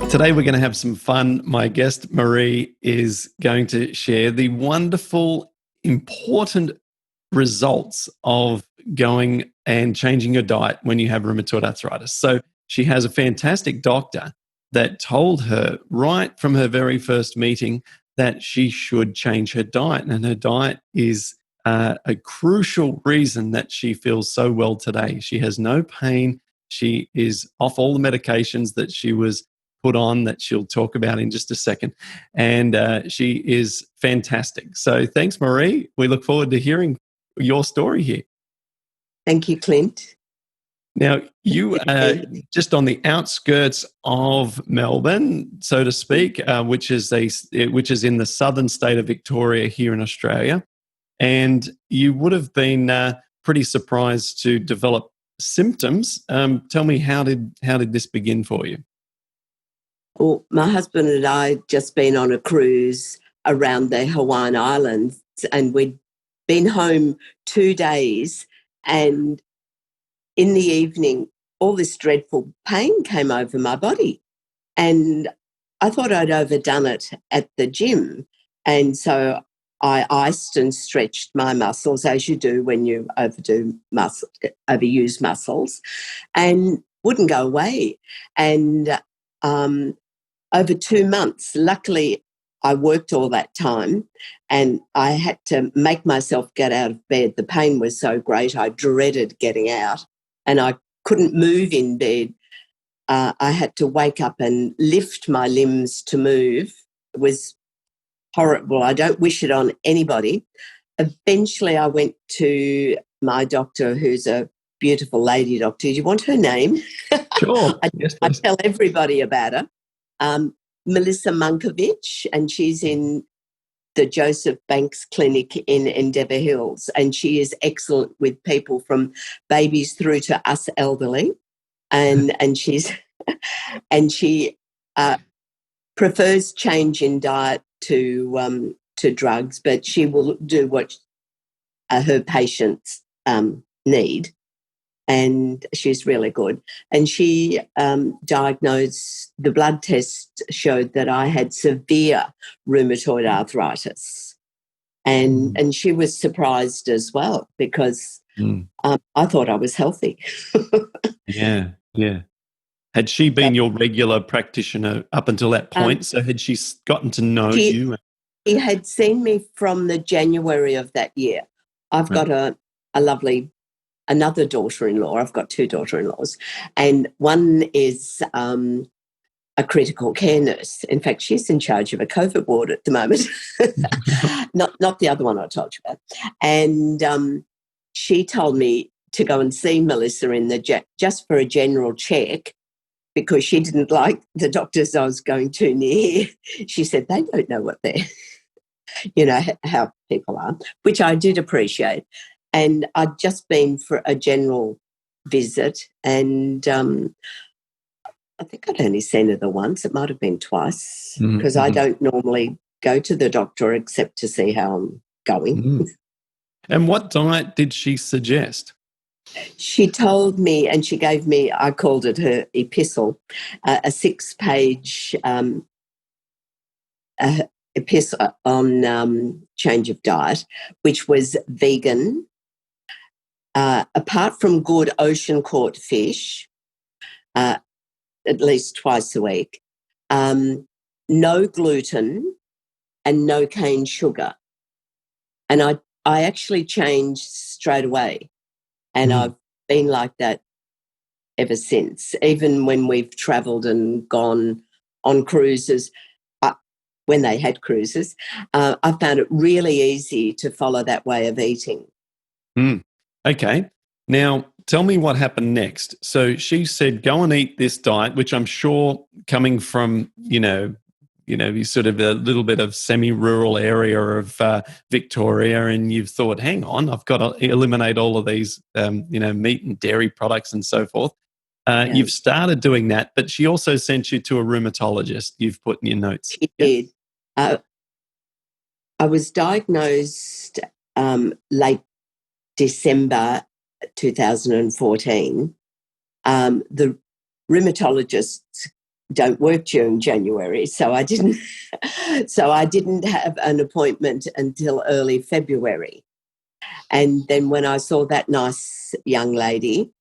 Today we're going to have some fun. My guest, Maree, is going to share the wonderful, important results of going and changing your diet when you have rheumatoid arthritis. So she has a fantastic doctor that told her right from her very first meeting that she should change her diet. And her diet is a crucial reason that she feels so well today. She has no pain. She is off all the medications that she was put on that she'll talk about in just a second. And she is fantastic. So thanks, Maree. We look forward to hearing your story here. Thank you, Clint. Now, you are just on the outskirts of Melbourne, so to speak, which is in the southern state of Victoria here in Australia. And you would have been pretty surprised to develop symptoms. Tell me, how did this begin for you? Well, my husband and I had just been on a cruise around the Hawaiian Islands, and we'd been home 2 days, and in the evening, all this dreadful pain came over my body. And I thought I'd overdone it at the gym. And so I iced and stretched my muscles, as you do when you overuse muscles, and wouldn't go away. And over 2 months, luckily, I worked all that time and I had to make myself get out of bed. The pain was so great, I dreaded getting out, and I couldn't move in bed. I had to wake up and lift my limbs to move. It was horrible. I don't wish it on anybody. Eventually, I went to my doctor, who's a beautiful lady doctor. Do you want her name? Sure. I tell everybody about her. Melissa Munkovich, and she's in the Joseph Banks Clinic in Endeavour Hills, and she is excellent with people from babies through to us elderly, and she prefers change in diet to drugs, but she will do what her patients need. And she's really good. And she diagnosed, the blood test showed that I had severe rheumatoid arthritis. And she was surprised as well because I thought I was healthy. Yeah. Had she been your regular practitioner up until that point? So had she gotten to know you? She had seen me from the January of that year. I've got a lovely another daughter-in-law. I've got 2 daughter-in-laws, and one is a critical care nurse. In fact, she's in charge of a COVID ward at the moment, not the other one I told you about. And she told me to go and see Melissa in the just for a general check, because she didn't like the doctors I was going to near. She said, they don't know what they're, how people are, which I did appreciate. And I'd just been for a general visit, and I think I'd only seen her the once. It might have been twice, because I don't normally go to the doctor except to see how I'm going. And what diet did she suggest? She told me, and she gave me, I called it her epistle, a 6-page epistle on change of diet, which was vegan, apart from good ocean-caught fish, at least twice a week, no gluten and no cane sugar. And I actually changed straight away. And I've been like that ever since. Even when we've travelled and gone on cruises, when they had cruises, I found it really easy to follow that way of eating. Okay. Now, tell me what happened next. So she said, go and eat this diet, which I'm sure coming from, sort of a little bit of semi-rural area of Victoria, and you've thought, hang on, I've got to eliminate all of these, meat and dairy products and so forth. You've started doing that, but she also sent you to a rheumatologist, you've put in your notes. She did. I was diagnosed late December 2014. The rheumatologist don't work during January, so I didn't have an appointment until early February. And then when I saw that nice young lady,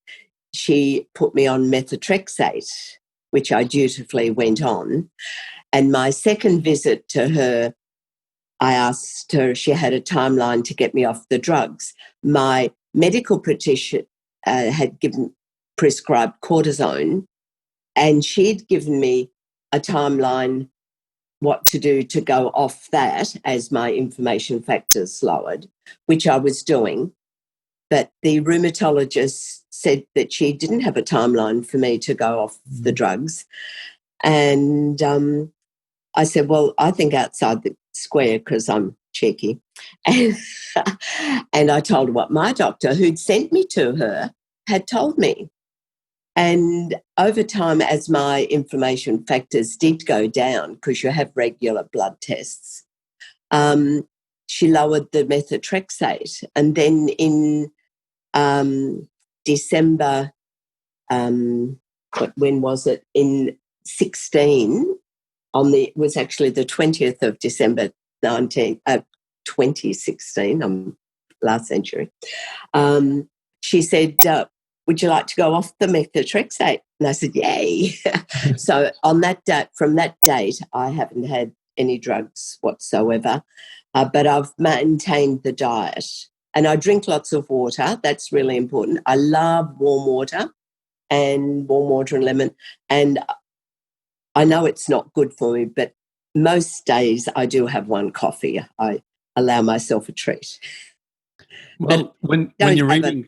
she put me on methotrexate, which I dutifully went on. And my second visit to her, I asked her if she had a timeline to get me off the drugs. My medical practitioner had prescribed cortisone, and she'd given me a timeline what to do to go off that as my inflammation factors lowered, which I was doing. But the rheumatologist said that she didn't have a timeline for me to go off the drugs. And I said, well, I think outside the square because I'm cheeky. And, and I told her what my doctor, who'd sent me to her, had told me. And over time, as my inflammation factors did go down, because you have regular blood tests, she lowered the methotrexate. And then in December, when was it? In 16, was actually the 20th of December 2016, last century, she said, would you like to go off the methotrexate? And I said, yay. So on that date, from that date, I haven't had any drugs whatsoever, but I've maintained the diet. And I drink lots of water. That's really important. I love warm water and lemon. And I know it's not good for me, but most days I do have one coffee. I allow myself a treat. Well, when you're reading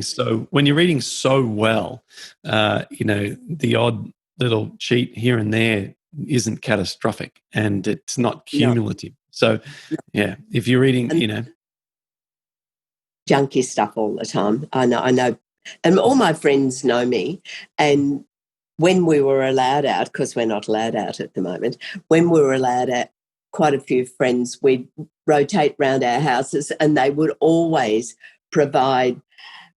so well, the odd little cheat here and there isn't catastrophic, and it's not cumulative. No. So, yeah, if you're eating, junky stuff all the time, I know, and all my friends know me. And when we were allowed out, because we're not allowed out at the moment, when we were allowed out, quite a few friends, we'd rotate around our houses, and they would always provide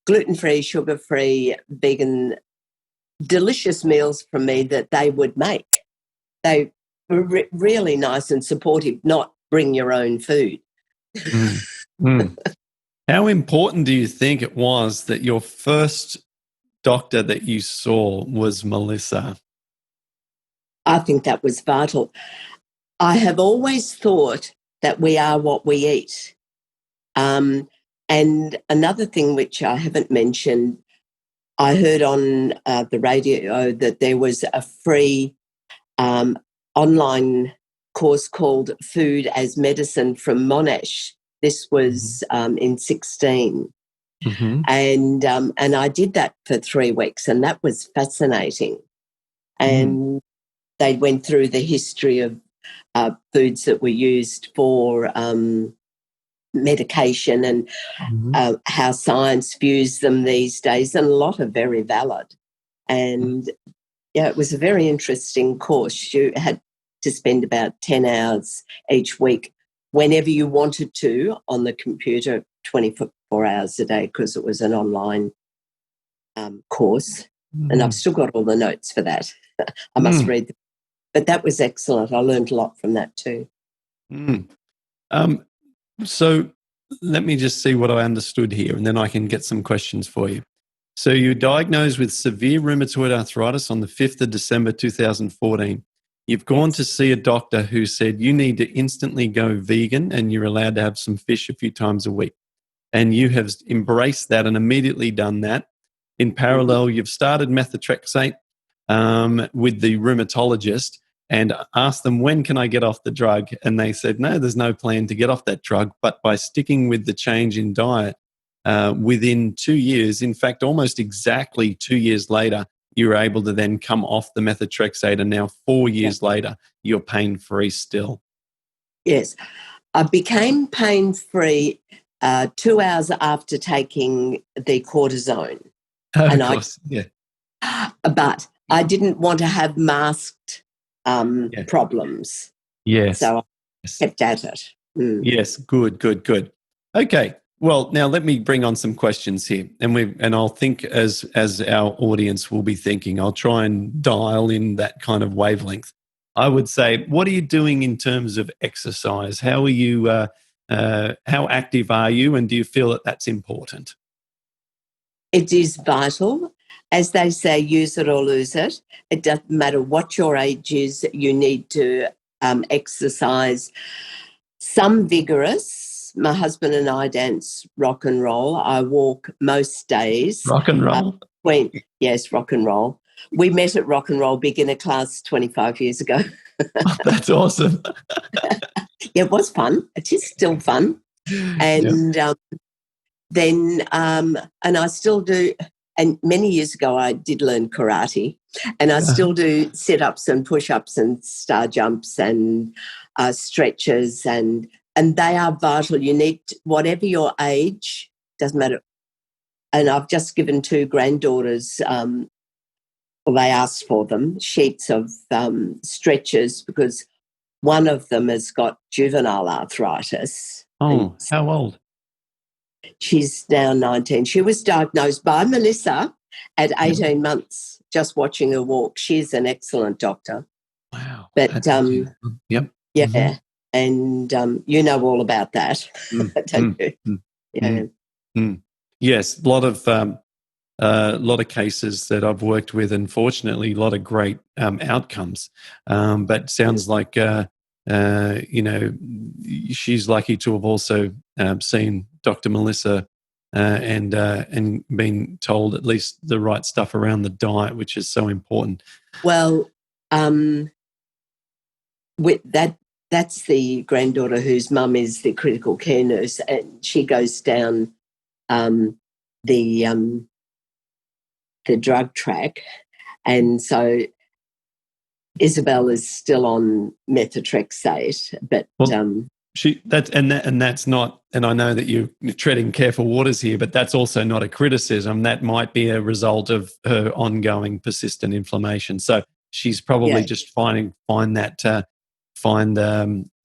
gluten-free, sugar-free, vegan, delicious meals from me that they would make. They were really nice and supportive, not bring your own food. How important do you think it was that your first doctor that you saw was Melissa? I think that was vital. I have always thought that we are what we eat. And another thing which I haven't mentioned, I heard on the radio that there was a free online course called Food as Medicine from Monash. This was in 16. Mm-hmm. And I did that for 3 weeks, and that was fascinating. And they went through the history of foods that were used for medication and how science views them these days, and a lot are very valid. And yeah, it was a very interesting course. You had to spend about 10 hours each week whenever you wanted to on the computer, 24 hours a day, because it was an online course. And I've still got all the notes for that. I must read them. But that was excellent. I learned a lot from that too. So let me just see what I understood here, and then I can get some questions for you. So you were diagnosed with severe rheumatoid arthritis on the 5th of December 2014. You've gone to see a doctor who said you need to instantly go vegan and you're allowed to have some fish a few times a week. And you have embraced that and immediately done that. In parallel, you've started methotrexate with the rheumatologist and asked them, when can I get off the drug? And they said, no, there's no plan to get off that drug. But by sticking with the change in diet, within 2 years, in fact, almost exactly 2 years later, you were able to then come off the methotrexate, and now 4 years later, you're pain-free still. Yes. I became pain-free 2 hours after taking the cortisone. Of course, But I didn't want to have masked problems. Yes. So I kept at it. Yes, good. Okay. Well, now let me bring on some questions here, and I'll think as our audience will be thinking. I'll try and dial in that kind of wavelength. I would say, what are you doing in terms of exercise? How are you? How active are you, and do you feel that that's important? It is vital. As they say, use it or lose it. It doesn't matter what your age is. You need to exercise. Some vigorous. My husband and I dance rock and roll. I walk most days. Rock and roll? Yes, rock and roll. We met at rock and roll beginner class 25 years ago. Oh, that's awesome. Yeah, it was fun. It is still fun. And then, and I still do, and many years ago I did learn karate, and I still do sit-ups and push-ups and star jumps and stretches, and they are vital. You need, whatever your age, doesn't matter. And I've just given 2 granddaughters, well, they asked for them, sheets of stretches, because one of them has got juvenile arthritis. Oh, how old? She's now 19. She was diagnosed by Melissa at 18 months, just watching her walk. She's an excellent doctor. Wow. But, yep. yeah, Mm-hmm. and you know all about that, don't you? Yeah. Yes, a lot of cases that I've worked with, unfortunately, a lot of great outcomes. But sounds like, she's lucky to have also seen Dr. Melissa and been told at least the right stuff around the diet, which is so important. Well, with that's the granddaughter whose mum is the critical care nurse, and she goes down the drug track, and so Isabel is still on methotrexate, but that's not. And I know that you're treading careful waters here, but that's also not a criticism. That might be a result of her ongoing persistent inflammation. So she's probably just find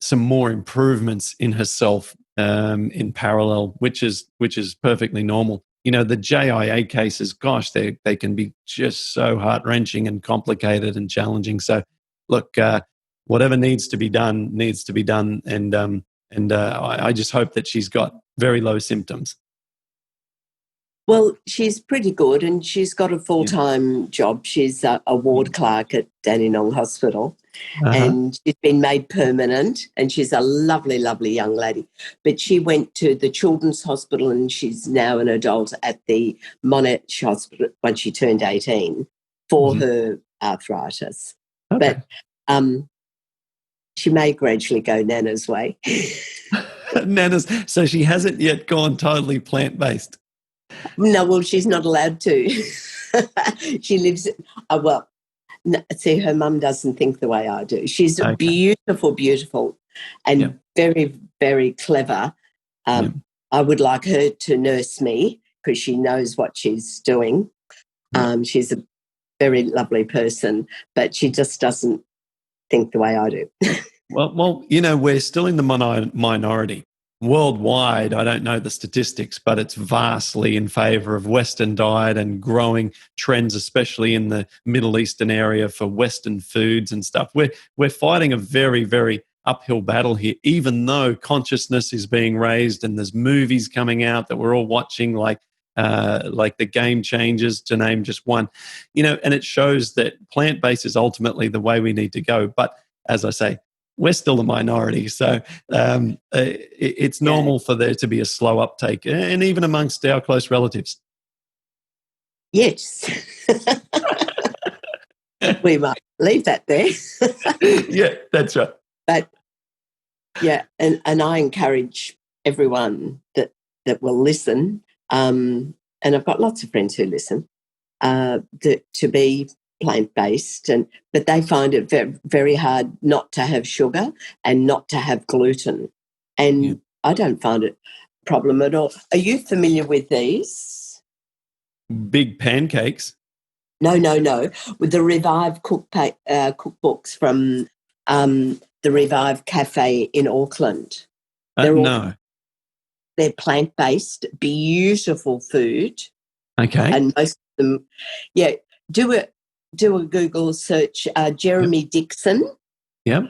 some more improvements in herself in parallel, which is perfectly normal. You know, the JIA cases, gosh, they can be just so heart-wrenching and complicated and challenging. So, look, whatever needs to be done, and I just hope that she's got very low symptoms. Well, she's pretty good, and she's got a full-time job. She's a ward clerk at Dandenong Hospital, and she's been made permanent, and she's a lovely, lovely young lady. But she went to the Children's Hospital, and she's now an adult at the Monash Hospital when she turned 18 for her arthritis. Okay. But she may gradually go Nana's way. Nana's, so she hasn't yet gone totally plant-based. No, well, she's not allowed to. She lives, see, her mum doesn't think the way I do. She's beautiful, beautiful, and very, very clever. I would like her to nurse me because she knows what she's doing. She's a very lovely person, but she just doesn't think the way I do. Well, you know, we're still in the minority. Worldwide, I don't know the statistics, but it's vastly in favor of Western diet and growing trends, especially in the Middle Eastern area, for Western foods and stuff. We're fighting a very, very uphill battle here, even though consciousness is being raised and there's movies coming out that we're all watching, like The Game Changers, to name just one. You know, and it shows that plant-based is ultimately the way we need to go. But as I say, we're still a minority, so it's normal for there to be a slow uptake, and even amongst our close relatives. Yes. We might leave that there. Yeah, that's right. But, yeah, and I encourage everyone that will listen, and I've got lots of friends who listen, to be plant-based, but they find it very, very hard not to have sugar and not to have gluten. And I don't find it a problem at all. Are you familiar with these? Big pancakes? No. With the Revive cookbooks from the Revive Cafe in Auckland. No. they're plant-based, beautiful food. Okay. And most of them, do a Google search, Jeremy Dixon. Yep.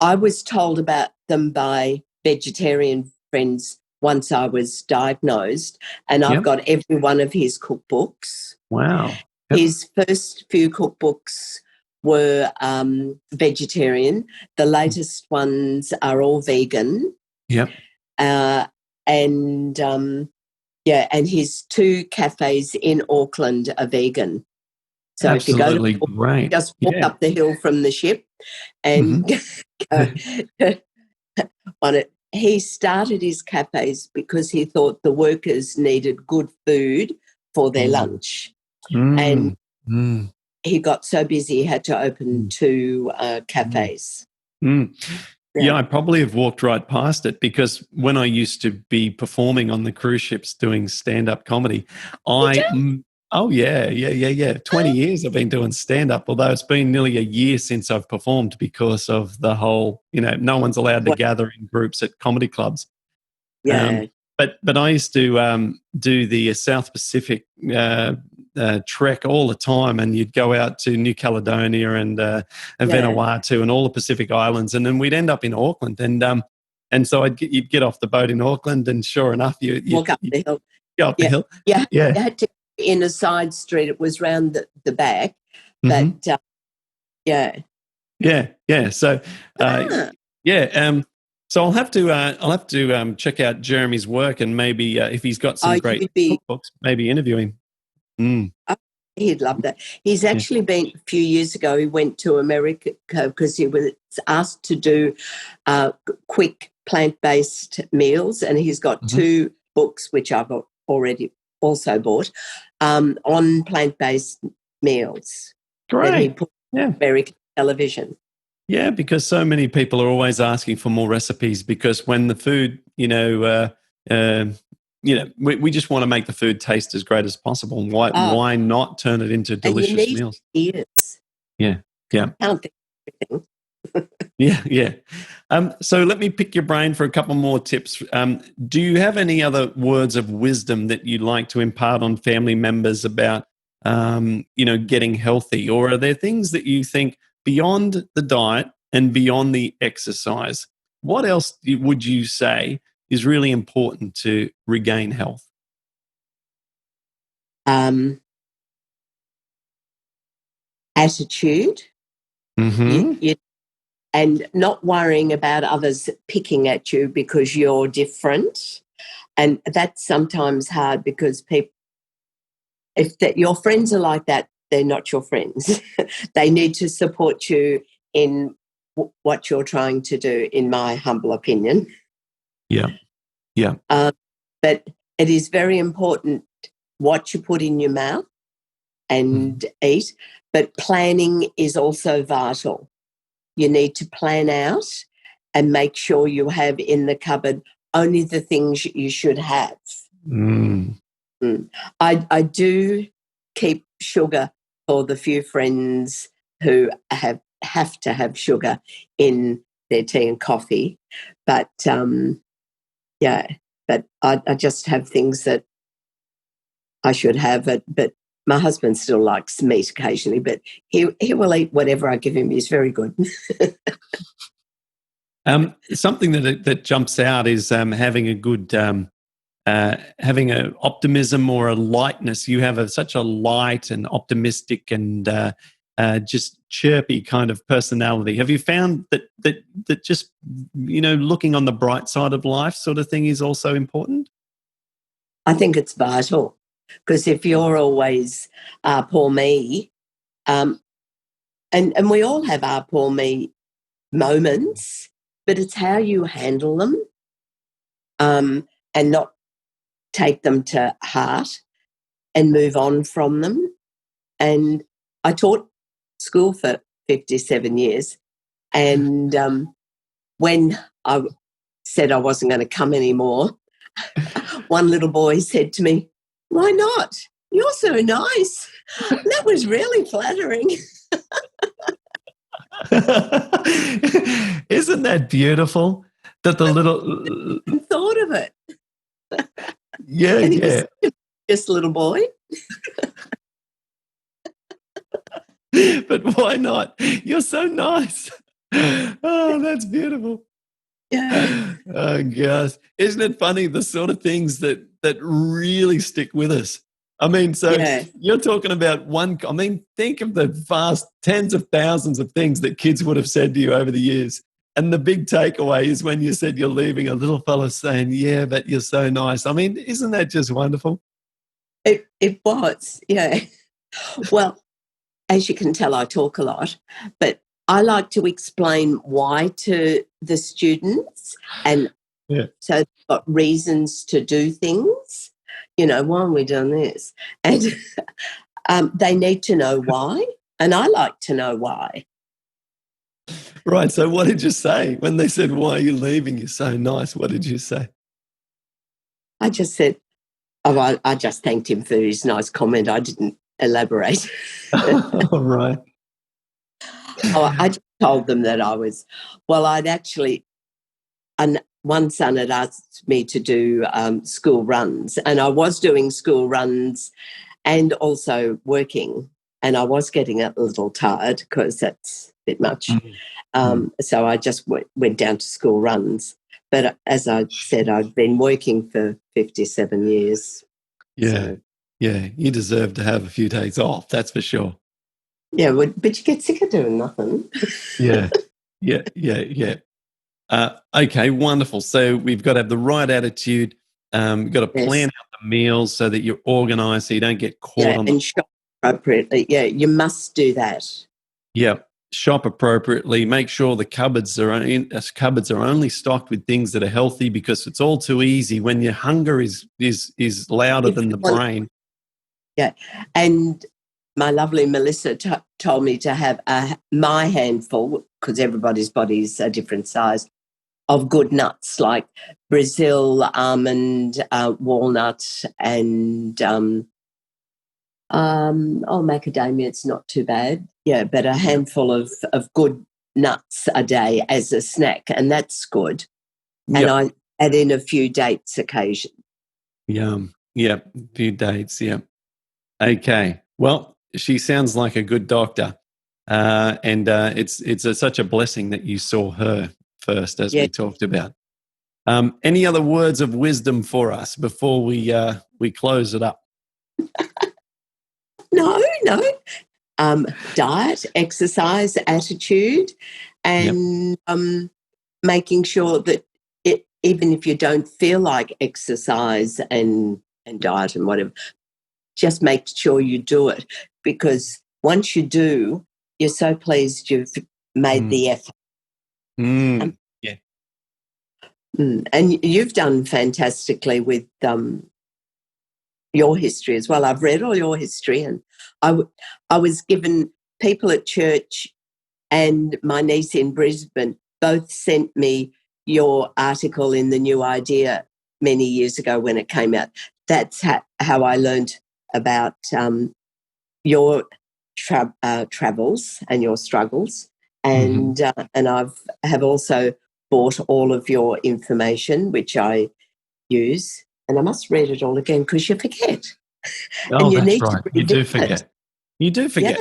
I was told about them by vegetarian friends once I was diagnosed, and I've got every one of his cookbooks. Wow. Yep. His first few cookbooks were vegetarian. The latest ones are all vegan. Yep. And his 2 cafes in Auckland are vegan. So absolutely if you go to great. just walk up the hill from the ship and go on it. He started his cafes because he thought the workers needed good food for their lunch. And he got so busy he had to open 2 cafes. Yeah, I probably have walked right past it because when I used to be performing on the cruise ships doing stand-up comedy, 20 years I've been doing stand-up, although it's been nearly a year since I've performed because of the whole, no one's allowed to gather in groups at comedy clubs. Yeah. But I used to do the South Pacific trek all the time, and you'd go out to New Caledonia and Vanuatu and all the Pacific Islands, and then we'd end up in Auckland, and so you'd get off the boat in Auckland, and sure enough, you walk up the hill. Go up the hill. Yeah, you had to in a side street. It was round the back, but So so I'll have to check out Jeremy's work, and maybe if he's got some great cookbooks, maybe interview him. He'd love that. He's actually been a few years ago. He went to America because he was asked to do quick plant-based meals, and he's got 2 books which I've already also bought on plant-based meals. Great. That he put on American television. Yeah, because so many people are always asking for more recipes because when the food, we just want to make the food taste as great as possible. Why not turn it into delicious meals? Ears. Yeah. I can't think of everything. Yeah. So let me pick your brain for a couple more tips. Do you have any other words of wisdom that you'd like to impart on family members about, getting healthy? Or are there things that you think beyond the diet and beyond the exercise, what else would you say is really important to regain health? Attitude. And not worrying about others picking at you because you're different. And that's sometimes hard because your friends are like that, they're not your friends. They need to support you in what you're trying to do, in my humble opinion. Yeah. But it is very important what you put in your mouth and eat. But planning is also vital. You need to plan out and make sure you have in the cupboard only the things you should have. I do keep sugar for the few friends who have to have sugar in their tea and coffee. But, but I just have things that I should have. But my husband still likes meat occasionally, but he will eat whatever I give him. He's very good. Something that jumps out is having a good having an optimism or a lightness. You have such a light and optimistic and just chirpy kind of personality. Have you found that just looking on the bright side of life sort of thing is also important? I think it's vital because if you're always poor me, and we all have our poor me moments, but it's how you handle them and not take them to heart and move on from them. And I taught school for 57 years, and when I said I wasn't going to come anymore, one little boy said to me, "Why not? You're so nice." That was really flattering. Isn't that beautiful? That the little thought of it. Yeah, And he yeah. was just a little boy. But why not? You're so nice. Oh, that's beautiful. Yeah. Oh gosh, isn't it funny the sort of things that really stick with us? I mean, so Yeah. you're talking about one. I mean, think of the vast tens of thousands of things that kids would have said to you over the years, and the big takeaway is when you said you're leaving, a little fella saying, "Yeah, but you're so nice." I mean, isn't that just wonderful? It was, yeah. Well, as you can tell, I talk a lot, but I like to explain why to the students, and Yeah. so they've got reasons to do things. You know, why are we doing this? And they need to know why, and I like to know why. Right. So, what did you say when they said, "Why are you leaving? You're so nice"? What did you say? I just said, oh, I just thanked him for his nice comment. I didn't elaborate. All right. Oh, I just told them that I'd actually, and one son had asked me to do school runs, and I was doing school runs and also working, and I was getting a little tired because that's a bit much. So I just went down to school runs. But as I said, I've been working for 57 years. Yeah. So. Yeah. You deserve to have a few days off. That's for sure. Yeah, but you get sick of doing nothing. Yeah. Yeah. Yeah. Yeah. Okay. Wonderful. So we've got to have the right attitude. You've got to plan Yes. out the meals so that you're organized so you don't get caught Yeah, on the. and shop appropriately. Yeah, you must do that. Yeah. Shop appropriately. Make sure the cupboards are only stocked with things that are healthy, because it's all too easy when your hunger is louder If than you the want, brain. yeah. And my lovely Melissa told me to have my handful, because everybody's body is a different size, of good nuts like Brazil, almond, walnut, and macadamia. It's not too bad. Yeah, but a handful of good nuts a day as a snack, and that's good. And Yep. I add in a few dates occasionally. Yum. Yep. Few dates. Yep. Okay. Well, she sounds like a good doctor, and it's such a blessing that you saw her first, as Yeah. we talked about. Any other words of wisdom for us before we close it up? No. Diet, exercise, attitude, Yep. and making sure that even if you don't feel like exercise and diet and whatever, just make sure you do it, because once you do, you're so pleased you've made Mm. the effort. Yeah. And you've done fantastically with your history as well. I've read all your history, and I was given people at church and my niece in Brisbane both sent me your article in the New Idea many years ago when it came out. That's how I learned about your travels and your struggles, and I've also bought all of your information, which I use, and I must read it all again because you forget, Oh, and you that's need to right. You revisit do it. forget. You do Yeah, forget. I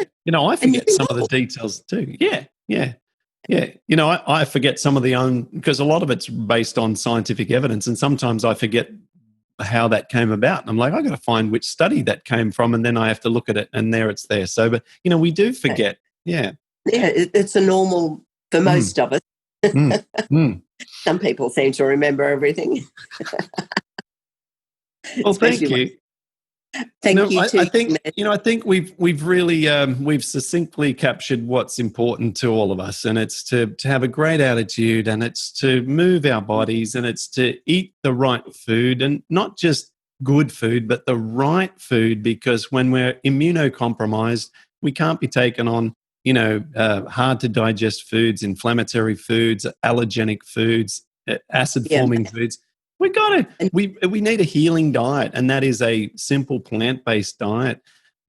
and you forget some of the know, details too. Yeah. Yeah. Yeah. I forget some of the own, because a lot of it's based on scientific evidence, and sometimes I forget how that came about. And I'm like, I got to find which study that came from, and then I have to look at it, and it's there. So, but we do forget. Yeah. yeah, it's a normal for Mm, most of us. mm, mm. Some people seem to remember everything, Well, especially thank when. you. Thank you I too. think we've really we've succinctly captured what's important to all of us, and it's to have a great attitude, and it's to move our bodies, and it's to eat the right food, and not just good food, but the right food. Because when we're immunocompromised, we can't be taken on hard to digest foods, inflammatory foods, allergenic foods, acid Yeah, forming foods. We got to and we need a healing diet, and that is a simple plant-based diet.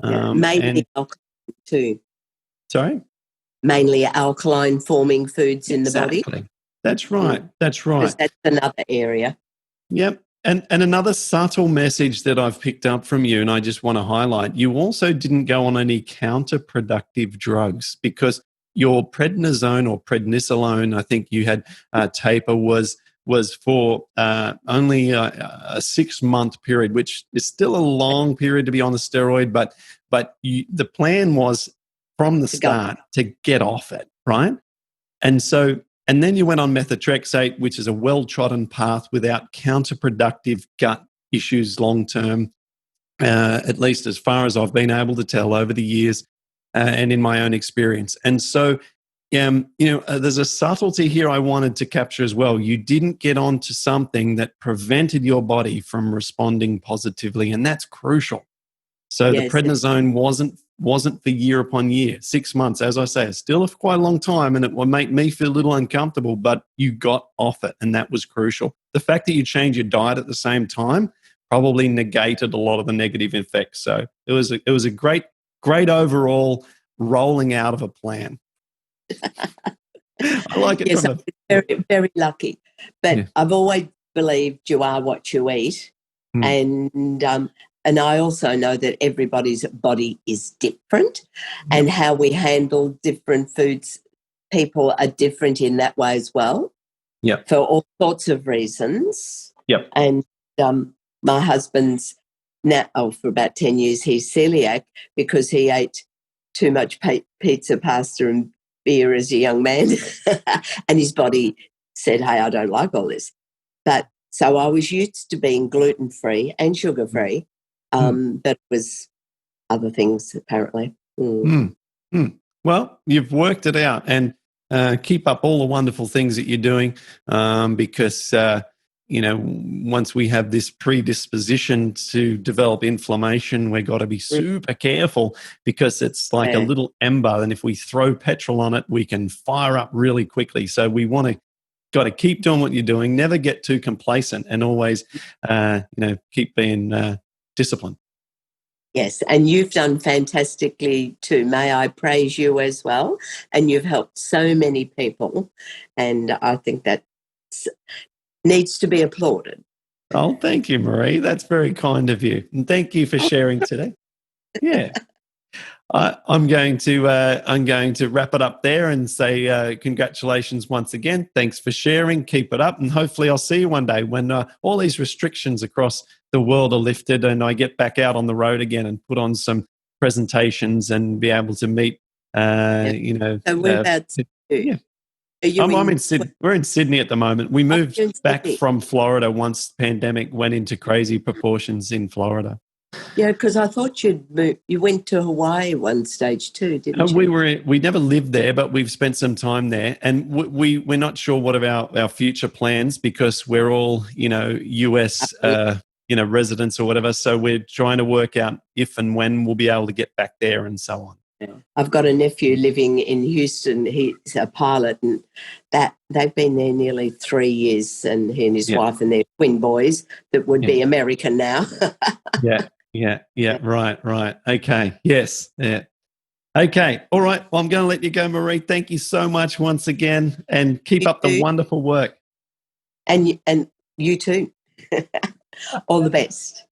yeah, mainly And alkaline too. sorry, Mainly alkaline forming foods in the body, exactly. That's right. That's because right. that's another area. Yep. And another subtle message that I've picked up from you, and I just want to highlight, you also didn't go on any counterproductive drugs, because your prednisone or prednisolone, I think you had taper, was for only a 6-month period, which is still a long period to be on the steroid. But the plan was from the start to get off it, right? And then you went on methotrexate, which is a well-trodden path without counterproductive gut issues long term, at least as far as I've been able to tell over the years and in my own experience. And so, there's a subtlety here I wanted to capture as well. You didn't get onto something that prevented your body from responding positively, and that's crucial. So the prednisone wasn't for year upon year. 6 months, as I say, it's still quite a long time, and it will make me feel a little uncomfortable, but you got off it, and that was crucial. The fact that you changed your diet at the same time probably negated a lot of the negative effects. So it was a great overall rolling out of a plan. I like it. Yes, I'm very, very lucky. But I've always believed you are what you eat. And I also know that everybody's body is different, and how we handle different foods, people are different in that way as well. For all sorts of reasons. And my husband's now, for about 10 years, he's celiac because he ate too much pizza, pasta and beer as a young man. And his body said, hey, I don't like all this. But so I was used to being gluten-free and sugar-free, but it was other things apparently. Well, you've worked it out, and keep up all the wonderful things that you're doing, because once we have this predisposition to develop inflammation, we've got to be super careful, because it's like a little ember, and if we throw petrol on it, we can fire up really quickly. So we got to keep doing what you're doing, never get too complacent, and always keep being disciplined. Yes, and you've done fantastically too. May I praise you as well? And you've helped so many people, and I think that needs to be applauded. Oh, thank you, Maree. That's very kind of you, and thank you for sharing today. Yeah, I'm going to wrap it up there and say congratulations once again. Thanks for sharing. Keep it up, and hopefully I'll see you one day when all these restrictions across the world are lifted, and I get back out on the road again and put on some presentations and be able to meet. So whereabouts? I'm in Sydney. We're in Sydney at the moment. We moved back from Florida once the pandemic went into crazy proportions in Florida. Yeah, because I thought you went to Hawaii one stage too, didn't you? We never lived there, but we've spent some time there, and we're not sure what about our future plans, because we're all US residents or whatever. So we're trying to work out if and when we'll be able to get back there and so on. I've got a nephew living in Houston. He's a pilot, and that they've been there nearly 3 years, and he and his wife and their twin boys that would be American now. Right. Okay. Yes. Yeah. Okay. All right. Well, I'm going to let you go, Maree. Thank you so much once again, and keep up the wonderful work. And you too. All the best.